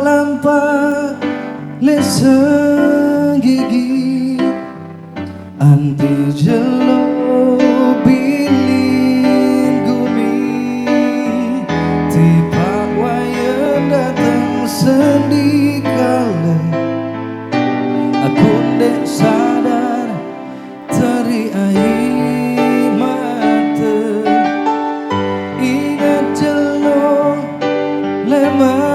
lampa leseng gigi anti jelo bilin gumi tiba wayan datang sendi kala aku dek sadar teri air mata ingat jelo lemah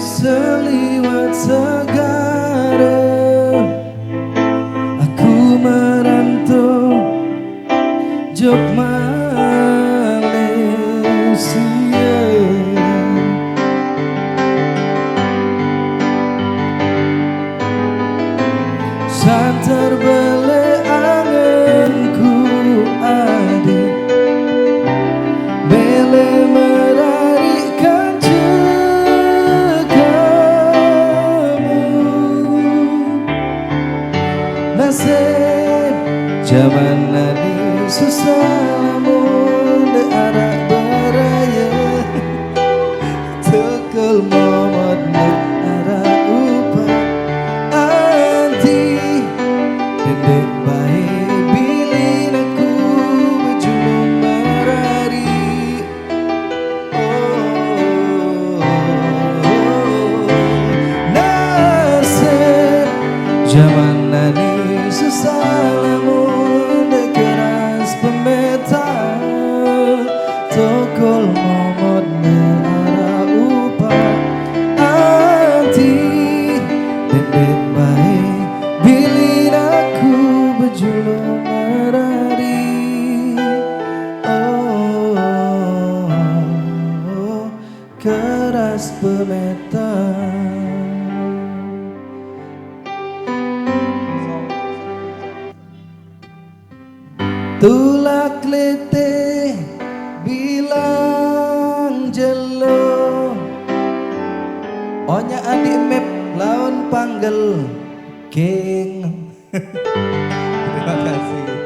seliwat segara aku merantau jok Malaysia santer bele anganku adik bele merarikan nasib zaman nadi susah mun arah beraya tekel momot nek arah upah anti dendek baik bilin aku berjulung merari nasib zaman nadi susah lamun keras pemeta tokol momot arah upah anti dendek baik bilin aku berjulung merari keras pemeta. Tulak lete bilang jelo onya adik mep lawan panggel king. Terima kasih.